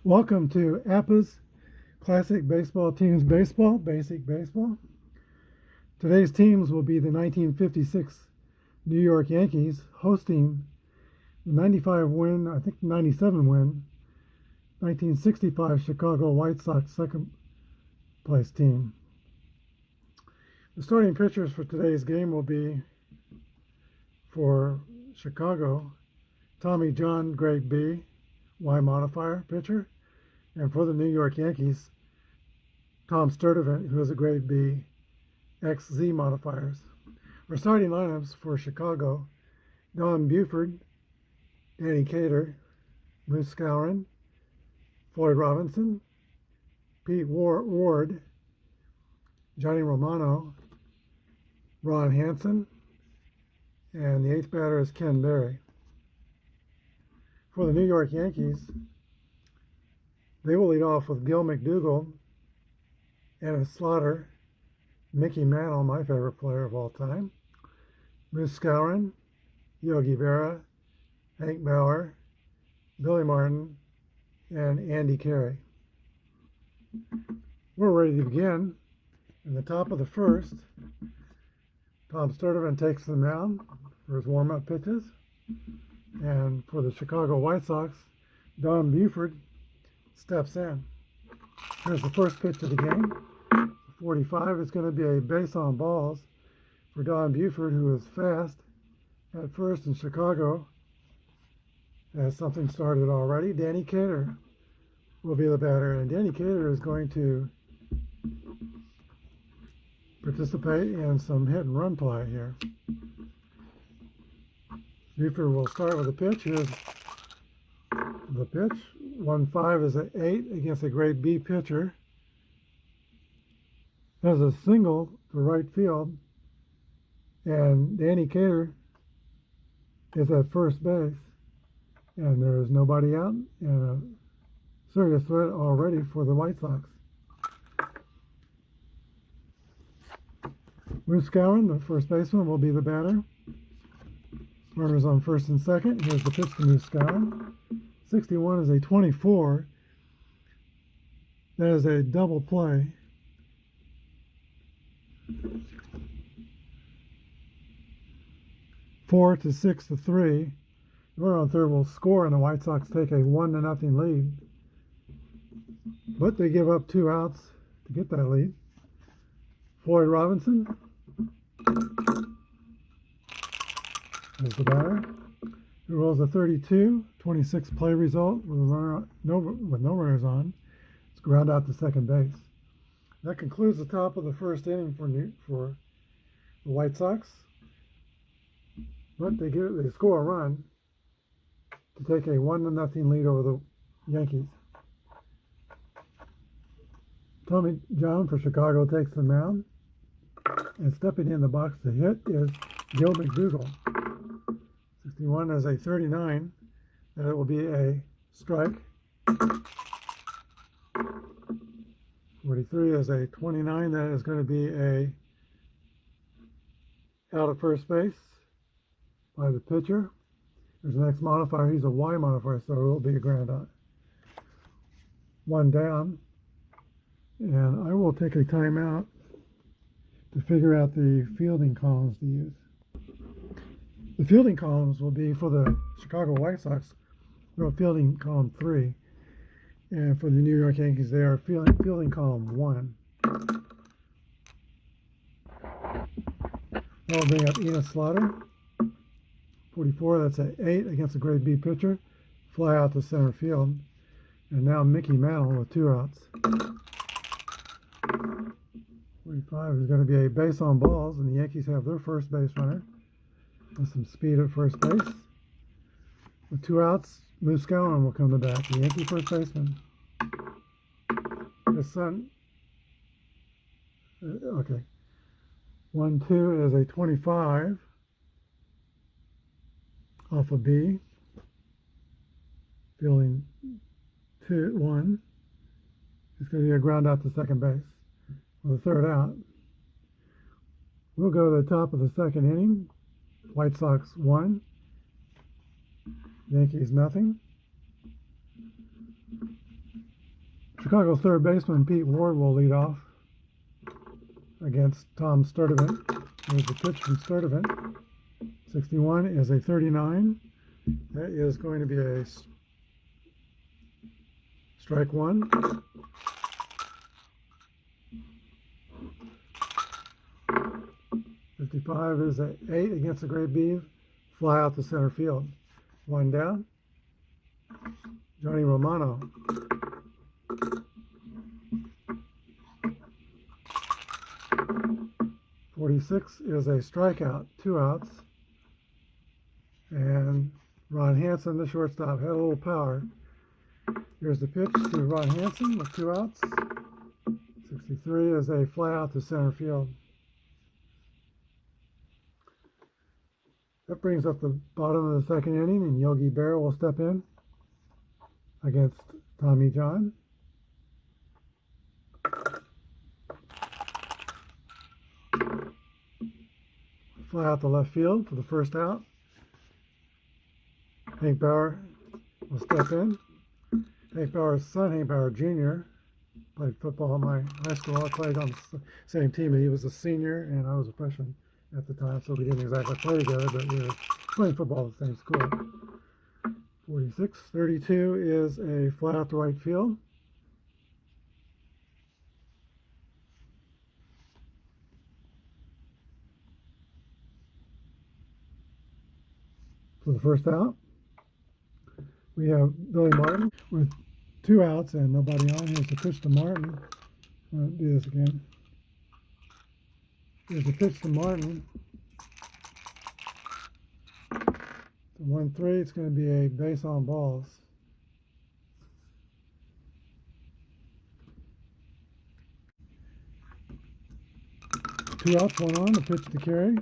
Welcome to APPA's Classic Baseball Teams Baseball, Basic Baseball. Today's teams will be the 1956 New York Yankees hosting the 95 win, I think 97 win, 1965 Chicago White Sox second place team. The starting pitchers for today's game will be for Chicago, Tommy John, grade B, Y modifier pitcher. And for the New York Yankees, Tom Sturdivant, who is a grade B, XZ modifiers. Our starting lineups for Chicago: Don Buford, Danny Cater, Moose Skowron, Floyd Robinson, Pete Ward, Johnny Romano, Ron Hansen, and the eighth batter is Ken Berry. For the New York Yankees, they will lead off with Gil McDougall, Ennis Slaughter, Mickey Mantle, my favorite player of all time, Moose Skowron, Yogi Berra, Hank Bauer, Billy Martin, and Andy Carey. We're ready to begin. In the top of the first, Tom Sturdivant takes the mound for his warm-up pitches. And for the Chicago White Sox, Don Buford steps in. Here's the first pitch of the game. 45 is going to be a base on balls for Don Buford, who is fast at first in Chicago. Has something started already. Danny Cater will be the batter, and Danny Cater is going to participate in some hit and run play here. Buford will start with a pitch. Here's the pitch. 1-5 is an 8 against a grade B pitcher. Has a single to right field, and Danny Cater is at first base, and there is nobody out, and a serious threat already for the White Sox. Moose Skowron, the first baseman, will be the batter. Runners on first and second. Here's the pitch to Moose Skowron. 61 is a 24. That is a double play. Four to 6 to 3. The runner on third will score, and the White Sox take a 1-0 lead. But they give up 2 outs to get that lead. Floyd Robinson is the batter, who rolls a 32, 26 play result with no runners on. It's ground out to second base. That concludes the top of the first inning for the White Sox. But they score a run to take a 1-0 lead over the Yankees. Tommy John for Chicago takes the mound, and stepping in the box to hit is Gil McDougall. 61 is a 39, and it will be a strike. 43 is a 29, that is going to be a out of first base by the pitcher. There's the next modifier. He's a Y modifier, so it will be a ground out. 1 down, and I will take a timeout to figure out the fielding columns to use. The fielding columns will be for the Chicago White Sox. We're fielding column 3, and for the New York Yankees, they are fielding column 1. I'll bring up Ennis Slaughter. 44, that's an 8 against a grade B pitcher. Fly out to center field. And now Mickey Mantle with 2 outs. 45 is going to be a base on balls, and the Yankees have their first base runner with some speed at first base. With 2 outs, Moose Skowron will come to bat, the Yankee first baseman. His son, okay. 1-2 is a 25 off of B. Fielding 1 is going to be a ground out to second base with a third out. We'll go to the top of the second inning. White Sox 1, Yankees nothing. Chicago's third baseman Pete Ward will lead off against Tom Sturdivant. Here's the pitch from Sturdivant. 61 is a 39. That is going to be a strike one. .55 is a 8 against the Great B. Fly out to center field. One down. Johnny Romano. .46 is a strikeout, 2 outs. And Ron Hansen, the shortstop, had a little power. Here's the pitch to Ron Hansen with 2 outs. 63 is a fly out to center field. That brings up the bottom of the second inning, and Yogi Berra will step in against Tommy John. Fly out to left field for the first out. Hank Bauer will step in. Hank Bauer's son, Hank Bauer Jr., played football in my high school. I played on the same team, and he was a senior, and I was a freshman at the time, so we didn't exactly play together, but we were playing football at the same school. 46, 32 is a fly out to right field. For the first out, we have Billy Martin with 2 outs and nobody on. Here's the pitch to Martin. I'll do this again. Here's the pitch to Martin. It's a 1-3. It's going to be a base on balls. Two outs, 1 on. The pitch to Carey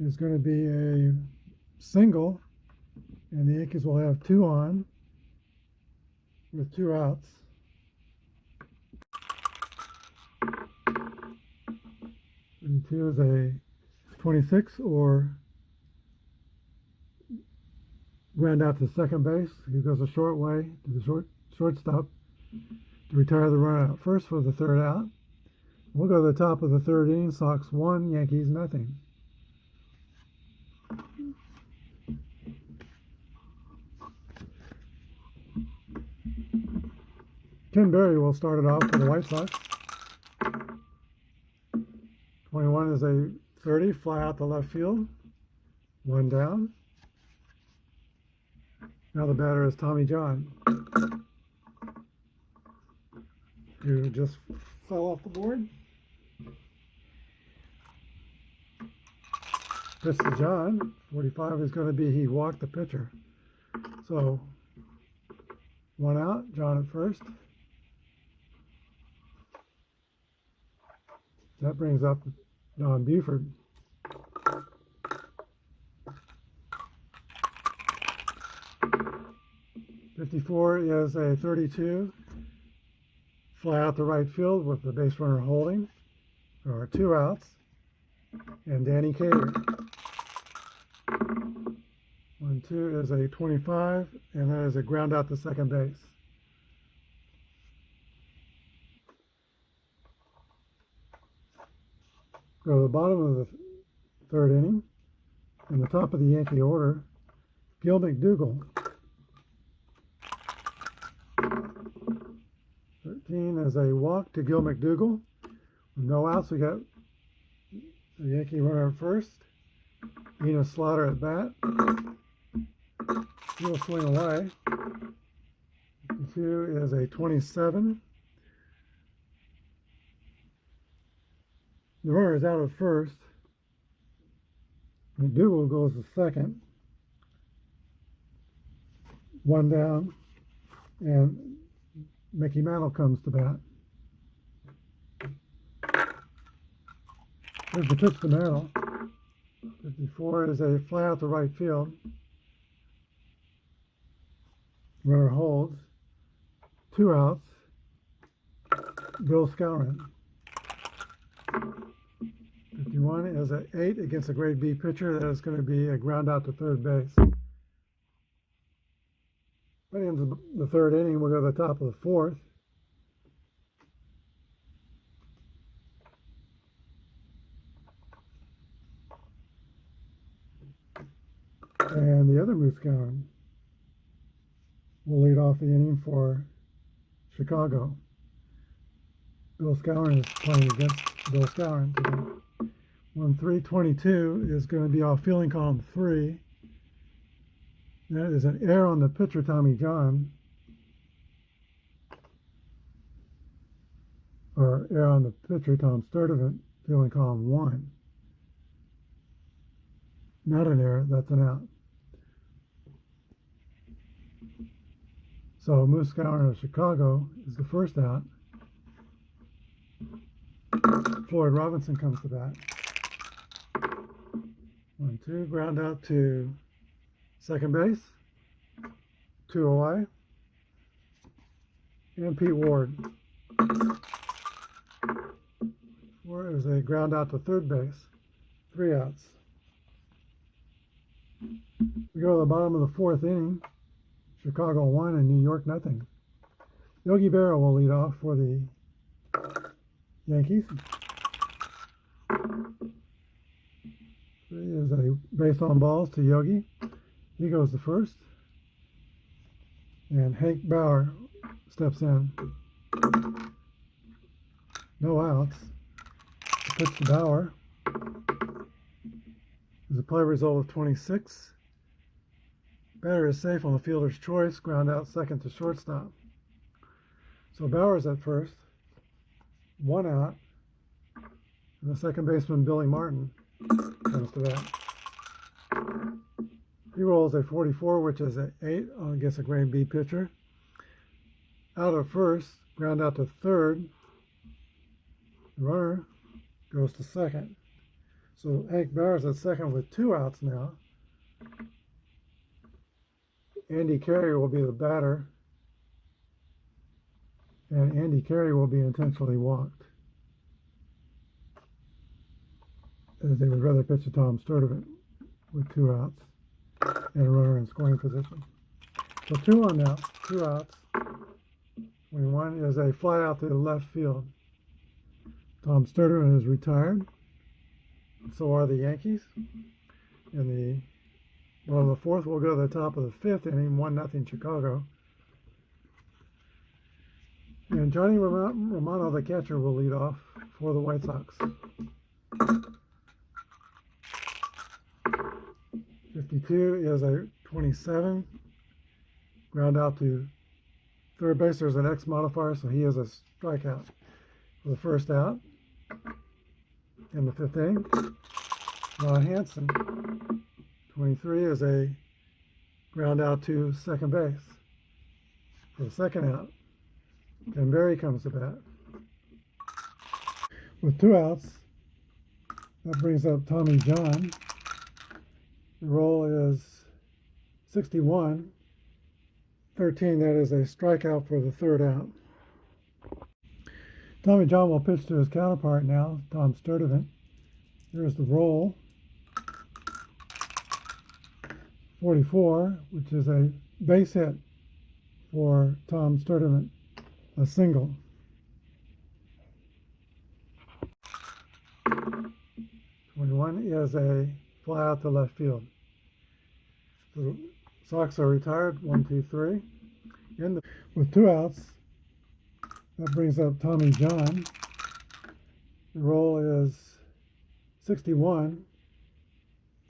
is going to be a single, and the Yankees will have 2 on with 2 outs. .32 is a 26 or ground out to second base. He goes a short way to the shortstop to retire the runner out first for the third out. We'll go to the top of the third inning. Sox 1, Yankees nothing. Ken Berry will start it off for the White Sox. 21 is a 30, fly out to left field. 1 down. Now the batter is Tommy John, who just fell off the board. Pitch to John. 45 is going to be he walked the pitcher. So 1 out, John at first. That brings up Don Buford. .54 is a 32. Fly out to right field with the base runner holding. There are 2 outs. And Danny Cater. 1-2 is a 25, and that is a ground out to second base. Go to the bottom of the third inning. In the top of the Yankee order, Gil McDougall. 13 is a walk to Gil McDougall. With no outs, we got the Yankee runner at first. Enos Slaughter at bat. He'll swing away. 52 is a 27. The runner is out at first. McDougall goes to second. 1 down. And Mickey Mantle comes to bat. Here's the pitch to Mantle. 54 is a fly out to right field. Runner holds. 2 outs. Bill Skowron. 51 is an 8 against a grade B pitcher. That is going to be a ground out to third base. That ends the third inning. We'll go to the top of the fourth. Skowron will lead off the inning for Chicago. Bill Skowron is playing against Bill Skowron today. 1-3-22 is going to be off fielding column 3. That is an error on the pitcher, Tommy John. Or error on the pitcher, Tom Sturdivant, fielding column 1. Not an error, that's an out. So Moose Skowron of Chicago is the first out. Floyd Robinson comes to bat. 1-2, ground out to second base. 2 away. And Pete Ward. Ward is a ground out to third base. 3 outs. We go to the bottom of the 4th inning. Chicago 1 and New York nothing. Yogi Berra will lead off for the Yankees. Three is a base on balls to Yogi. He goes to first. And Hank Bauer steps in. No outs. The pitch to Bauer is a play result of 26. Batter is safe on the fielder's choice. Ground out second to shortstop. So Bauer's at first. 1 out. And the second baseman, Billy Martin, comes to bat. He rolls a 44, which is an 8 against a grade B pitcher. Out of first, ground out to third. The runner goes to second. So Hank Bauer's at second with 2 outs now. Andy Carey will be the batter. And Andy Carey will be intentionally walked, as they would rather pitch to Tom Sturdivant with 2 outs and a runner in scoring position. So 2 on now, 2 outs. 21 is a fly out to the left field. Tom Sturdivant is retired. So are the Yankees. In the bottom of the 4th, we'll go to the top of the 5th inning, 1-0 Chicago. And Johnny Romano, the catcher, will lead off for the White Sox. 52 is a 27. Ground out to third base. There's an X modifier, so he is a strikeout for the first out in the 5th inning. Ron Hansen, 23, is a ground out to second base for the second out. Ken Berry comes to bat. With 2 outs, that brings up Tommy John. The roll is 61. 13, that is a strikeout for the third out. Tommy John will pitch to his counterpart now, Tom Sturdivant. Here's the roll. 44, which is a base hit for Tom Sturdivant. A single. 21 is a fly out to left field. The Sox are retired. 1, 2, 3. With 2 outs, that brings up Tommy John. The roll is 61.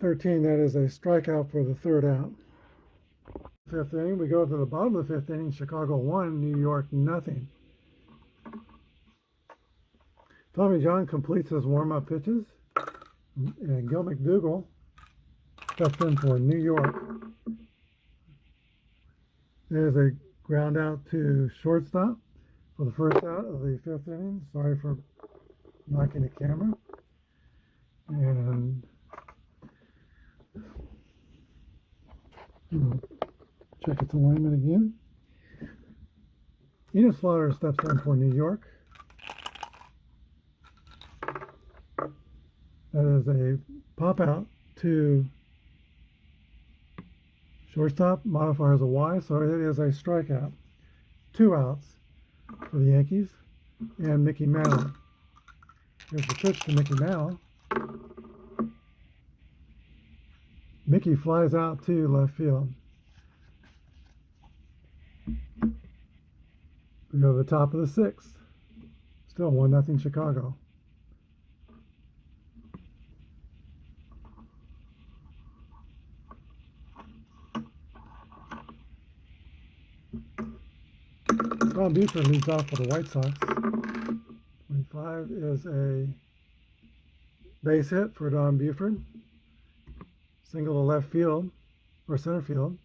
13, that is a strikeout for the third out. 5th inning, we go to the bottom of the 5th inning. Chicago 1, New York nothing. Tommy John completes his warm-up pitches, and Gil McDougall steps in for New York. There's a ground out to shortstop for the first out of the 5th inning. Sorry for knocking the camera. And check its alignment again. Enos Slaughter steps in for New York. That is a pop out to shortstop. Modifier is a Y, so it is a strikeout. 2 outs for the Yankees. And Mickey Mantle. Here's the pitch to Mickey Mantle. Mickey flies out to left field. We go to the top of the sixth. Still 1-0 Chicago. Don Buford leads off for the White Sox. 25 is a base hit for Don Buford. Single to left field, or center field.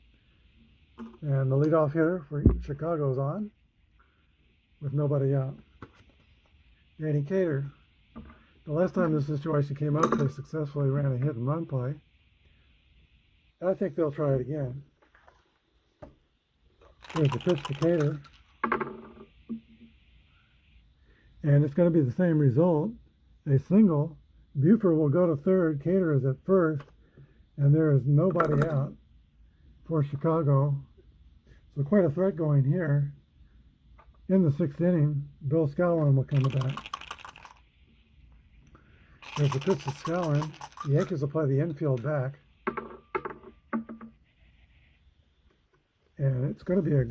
And the leadoff hitter for Chicago's on with nobody out. Danny Cater. The last time this situation came up, they successfully ran a hit and run play. I think they'll try it again. Here's the pitch to Cater. And it's going to be the same result. A single. Buford will go to third. Cater is at first. And there is nobody out for Chicago. So quite a threat going here. In the sixth inning, Bill Skowron will come to bat. There's a pitch to Skowron. The Yankees will play the infield back. And it's going to be a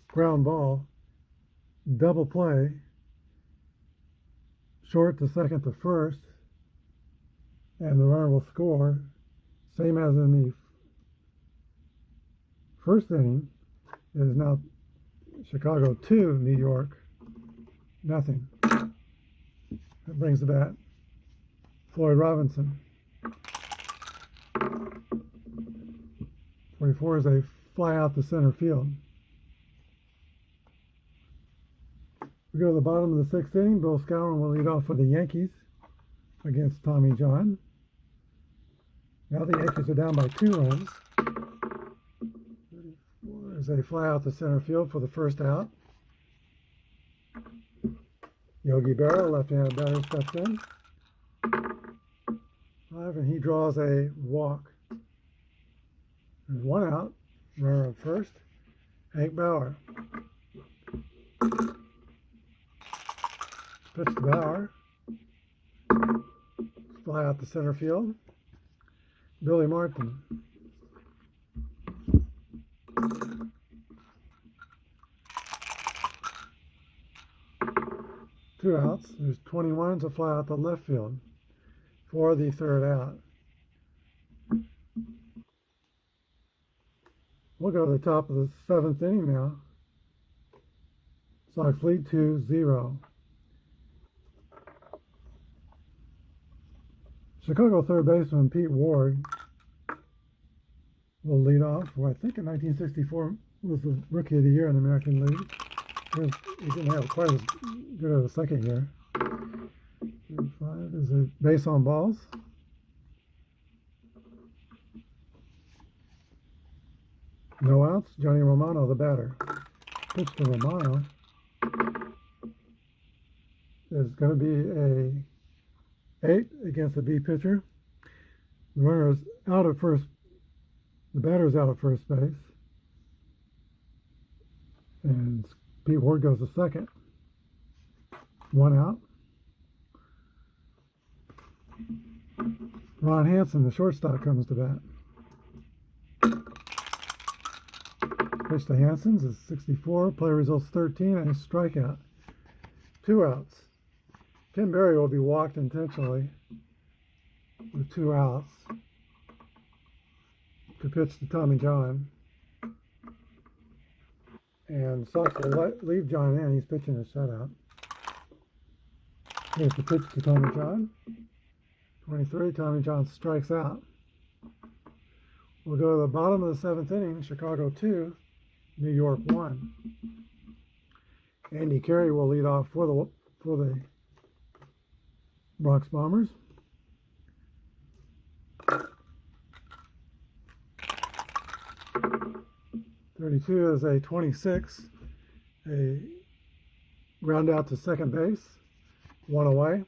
ground ball. Double play. Short to second to first. And the runner will score. Same as in the first inning. It is now Chicago 2, New York nothing. That brings the bat Floyd Robinson. 44 is a fly out to center field. We go to the bottom of the sixth inning. Bill Skowron will lead off for the Yankees against Tommy John. Now the Yankees are down by 2 runs. 34 is a fly out to center field for the first out. Yogi Berra, left-handed batter, steps in. 5, and he draws a walk. There's 1 out. Runner at first. Hank Bauer. Pitch to Bauer. Fly out to center field. Billy Martin. Two outs. There's 21 to fly out to left field for the third out. We'll go to the top of the 7th inning now. Sox lead 2-0. Chicago third baseman Pete Ward will lead off, who I think in 1964 was the Rookie of the Year in the American League. He didn't have quite as good of a second year. 35 is a base on balls. No outs. Johnny Romano, the batter. Pitch to Romano is going to be a 8 against the B pitcher. The runner is out at first. The batter is out at first base. And Pete Ward goes to second. 1 out. Ron Hansen, the shortstop, comes to bat. Pitch to Hansen's is 64. Play results 13 and a strikeout. 2 outs. Ken Berry will be walked intentionally with 2 outs to pitch to Tommy John. And Sox will leave John in. He's pitching a shutout. Here's the pitch to Tommy John. 23, Tommy John strikes out. We'll go to the bottom of the 7th inning. Chicago 2, New York 1. Andy Carey will lead off for the Bronx Bombers. .32 is a 26, a ground out to second base, 1 away.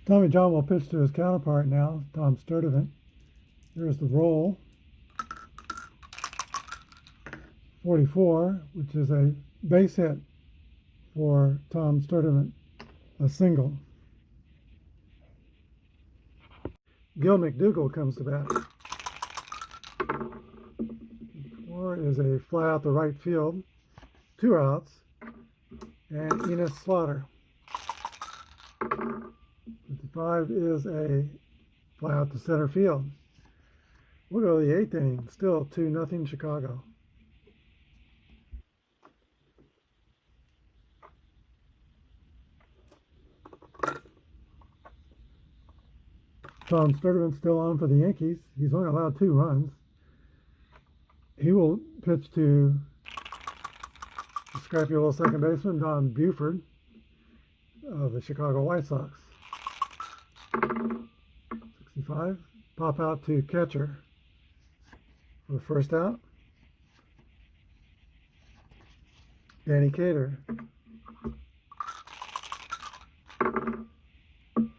Tommy John will pitch to his counterpart now, Tom Sturdivant. There's the roll. 44, which is a base hit for Tom Sturdivant, a single. Gil McDougall comes to bat. 4 is a fly out to right field 2 outs, and Enos Slaughter. 55 is a fly out to center field. We'll go to the 8th inning, still 2-0 Chicago. Tom Sturdivant's still on for the Yankees. He's only allowed 2 runs. He will pitch to the scrappy little second baseman, Don Buford, of the Chicago White Sox. 65. Pop out to catcher for the first out. Danny Cater.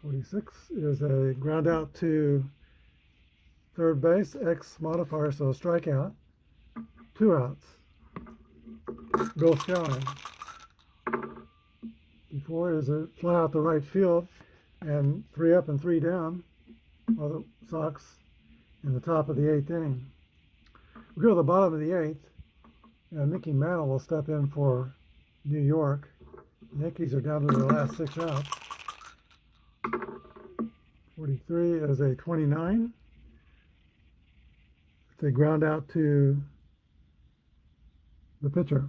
46 is a ground out to third base, X modifier, so a strikeout. 2 outs. Bill Skowron. Before is a fly out the right field, and 3 up and 3 down are the Sox in the top of the 8th inning. We go to the bottom of the 8th, and Mickey Mantle will step in for New York. The Yankees are down to their last 6 outs. 43 is a 29. It's a ground out to the pitcher,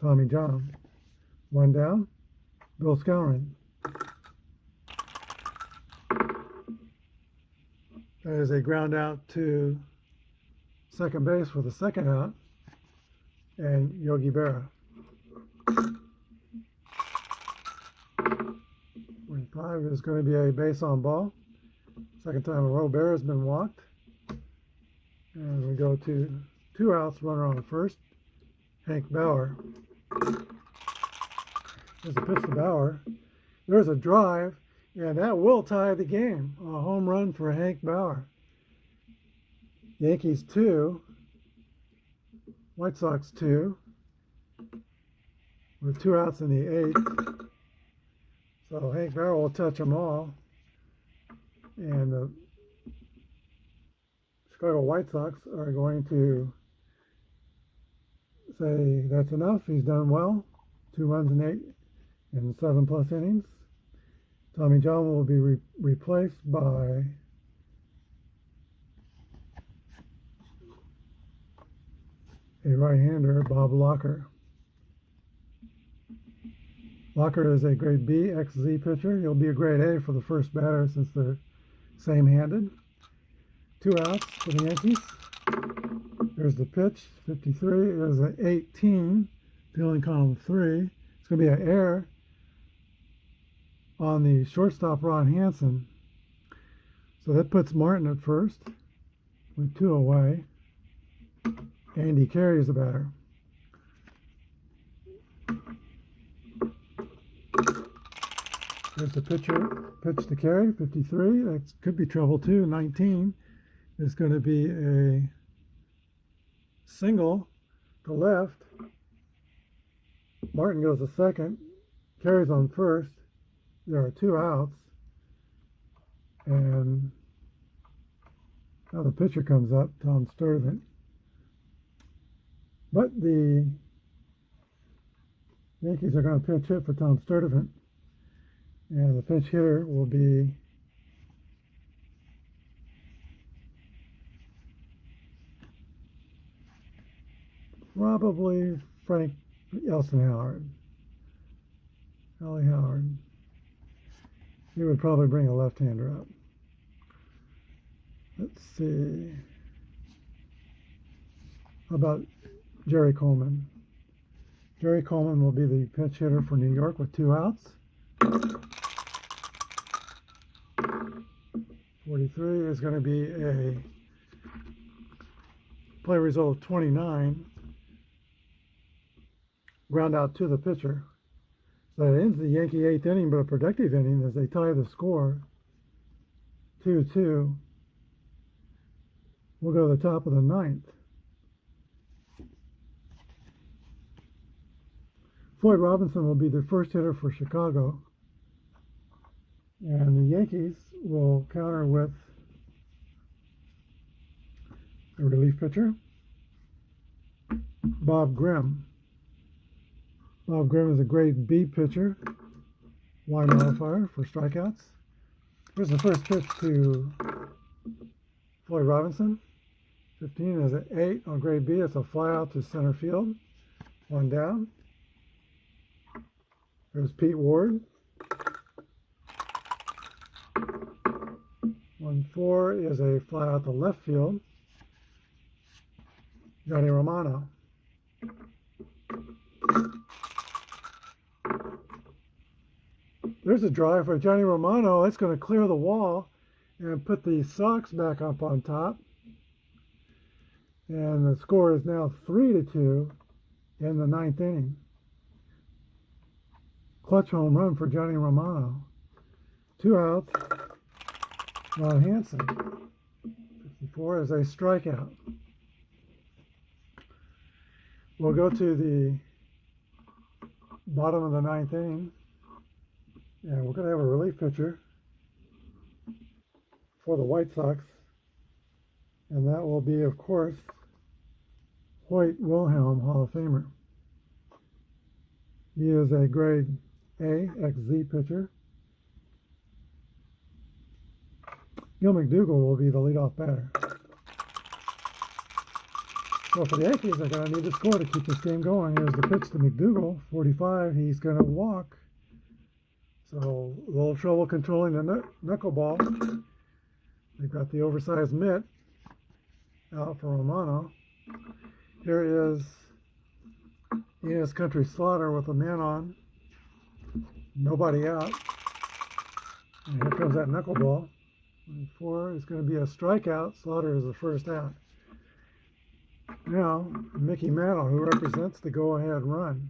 Tommy John. 1 down, Bill Skowron. That is a ground out to second base for the second out, and Yogi Berra. 45 is going to be a base on ball. Second time in a row, Berra has been walked. And we go to 2 outs, runner on the first, Hank Bauer. There's a pitch to Bauer. There's a drive, and that will tie the game. A home run for Hank Bauer. Yankees 2, White Sox 2, with 2 outs in the 8th. So Hank Bauer will touch them all. And the Chicago White Sox are going to say that's enough. He's done well. 2 runs in 8 and 7+ innings. Tommy John will be replaced by a right-hander, Bob Locker. Locker is a grade B XZ pitcher. He'll be a grade A for the first batter since they're same-handed. 2 outs for the Yankees. There's the pitch. 53 is an 18. Fielding column 3. It's going to be an error on the shortstop, Ron Hansen. So that puts Martin at first with 2 away. Andy Carey is the batter. There's the pitcher, pitch to Carey, 53. That could be trouble too. 19 is going to be a single to left. Martin goes to second. Carey's on first. There are 2 outs. And now the pitcher comes up, Tom Sturdivant. But the Yankees are going to pinch hit for Tom Sturdivant. And the pinch hitter will be probably Frank Elston Howard. Ellie Howard. He would probably bring a left-hander up. Let's see. How about Jerry Coleman? Jerry Coleman will be the pinch hitter for New York with 2 outs. 43 is going to be a play result of 29. Ground out to the pitcher. So that ends the Yankee 8th inning, but a productive inning as they tie the score 2-2. We'll go to the top of the 9th. Floyd Robinson will be the first hitter for Chicago. And the Yankees will counter with a relief pitcher, Bob Grimm. Bob Grimm is a grade B pitcher. Y modifier for strikeouts. Here's the first pitch to Floyd Robinson. 15 is an 8 on grade B. It's a fly out to center field. 1 down. There's Pete Ward. 1-4 is a fly out to left field. Johnny Romano. There's a drive for Johnny Romano. It's going to clear the wall and put the Sox back up on top. And the score is now 3-2 in the 9th inning. Clutch home run for Johnny Romano. 2 outs. Ron Hansen. 54 is a strikeout. We'll go to the bottom of the 9th inning. And we're going to have a relief pitcher for the White Sox. And that will be, of course, Hoyt Wilhelm, Hall of Famer. He is a grade A XZ pitcher. Gil McDougall will be the leadoff batter. So for the Yankees, they're going to need to score to keep this game going. Here's the pitch to McDougall, 45. He's going to walk. So a little trouble controlling the knuckleball. They've got the oversized mitt out for Romano. Here is Enos Country Slaughter with a man on. Nobody out. And here comes that knuckleball. 4 is going to be a strikeout. Slaughter is the first out. Now, Mickey Mantle, who represents the go-ahead run.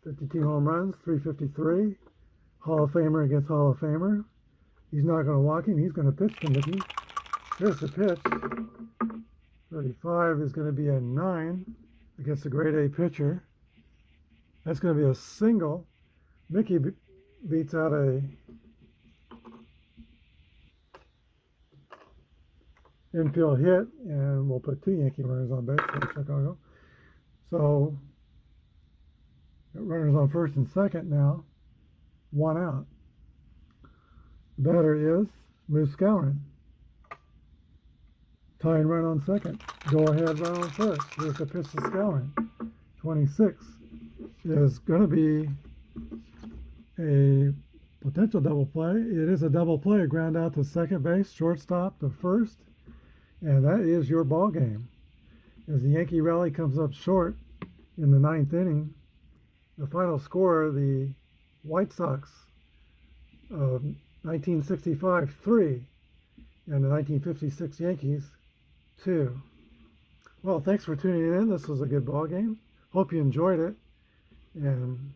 52 home runs, 353. Hall of Famer against Hall of Famer. He's not going to walk him. He's going to pitch to Mickey. Here's the pitch. 35 is going to be a 9 against the grade A pitcher. That's going to be a single. Mickey beats out a infield hit, and we'll put 2 Yankee runners on base for Chicago. So runners on first and second now. 1 out. The batter is Moose Skowron. Tying run on second. Go ahead run on first. Here's the pitch to Skowron. 26 is going to be a potential double play. It is a double play. Ground out to second base, shortstop to first. And that is your ball game. As the Yankee rally comes up short in the 9th inning, the final score, the White Sox of 1965, 3, and the 1956 Yankees, 2. Well, thanks for tuning in. This was a good ball game. Hope you enjoyed it. And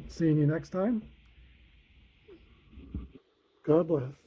seeing you next time. God bless.